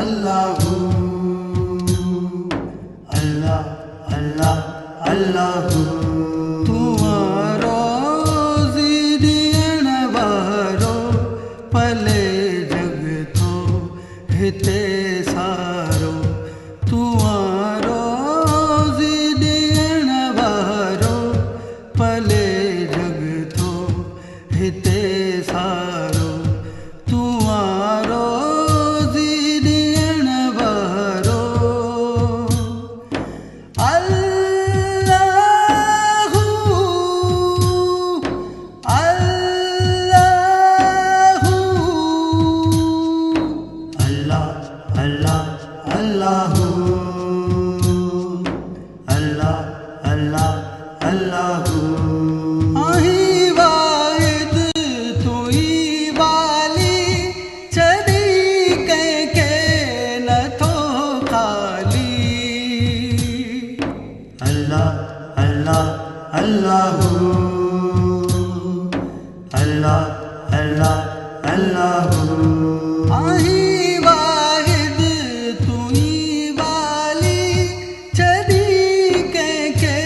अल्लाहू अल्लाह अल्लाह अल्लाहू तुम्हारो ज़ियण वारो पले जग थो हिते सारो तुम्हारो ज़ियण वारो पले जग थो हिते सारो तुम्हारो ज़ियण वारो अल्लाहू अल्लाहू अल्लाह अल्लाह अल्लाहू अल्लाह अल्लाह अल्लाहू आही वाहिद तुई वाली चढ़ी कंहिंखे नथो खाली अल्लाह अल्लाह अल्लाहू अल्लाह अल्लाह अल्लाहू आही वाहिद तुई वाली चढ़ी कंहिंखे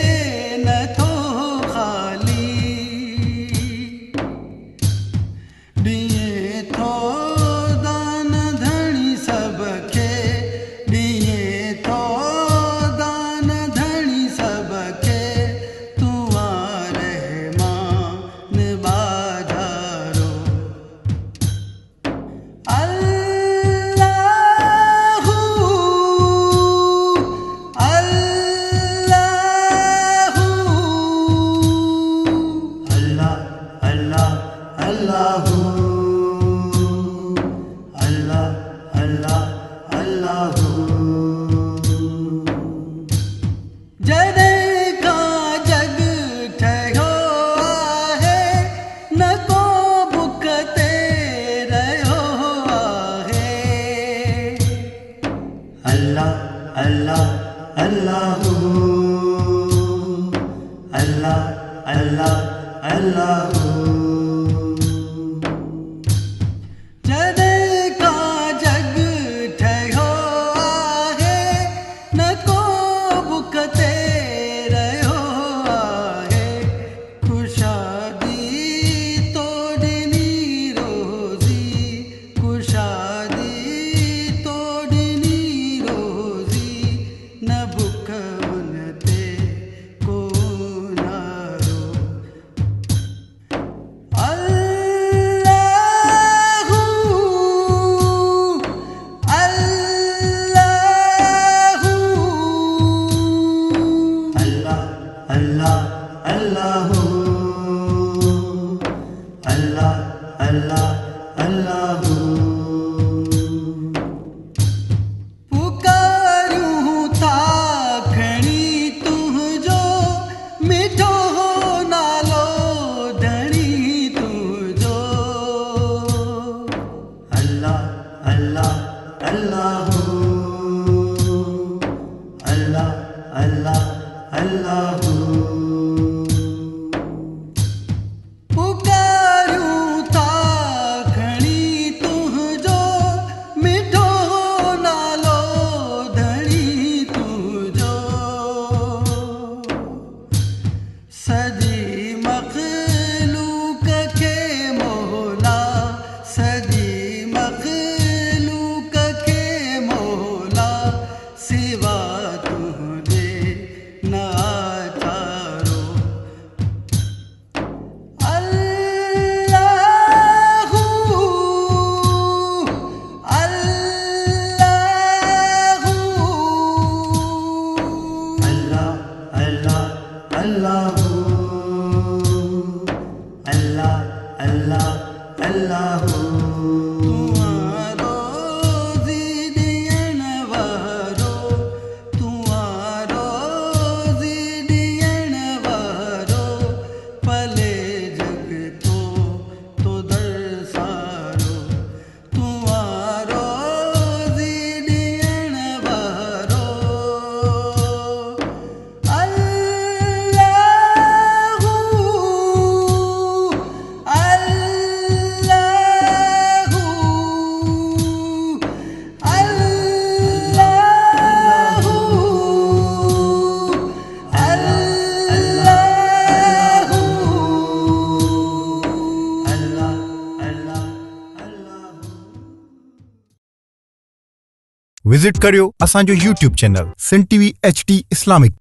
नथो खाली ॾिए थो दान धणी सबखे ॾिए थो दान धणी सबखे तूं रहमान बाज़ारो अल्लाहू अल्लाहू अल्लाह अल्लाह अल्लाहू अल्लाह अल्लाह अल्लाहू जॾहिं खां जग ठहियो आहे न को बुख ते रहियो आहे अल्लाह अल्लाह अल्लाहू अल्लाह अल्लाह अल्लाहू जॾहिं खां जग ठहियो आहे न को बुख ते रहियो आहे कुशादी तो ॾिनी रोज़ी कुशादी तो ॾिनी रोज़ी न बुख उन ते को नारो अल्लाहू अल्लाहू अल्लाह अल्लाह अल्लाहू अल्लाह अल्लाह अल्लाहू पुकारूं था खणी तुंहिंजो मिठो नालो धणी तुंहिंजो अल्लाह अल्लाह अल्लाहू अल्लाह अल्लाह अल्लाहू पुकारूं था खणी तुंहिंजो मिठो नालो धणी तुंहिंजो सजी मख़लूक खे मोला सजी मख़लूक खे मोला विज़िट करियो असांजो YouTube चैनल सिन TV HD इस्लामिक।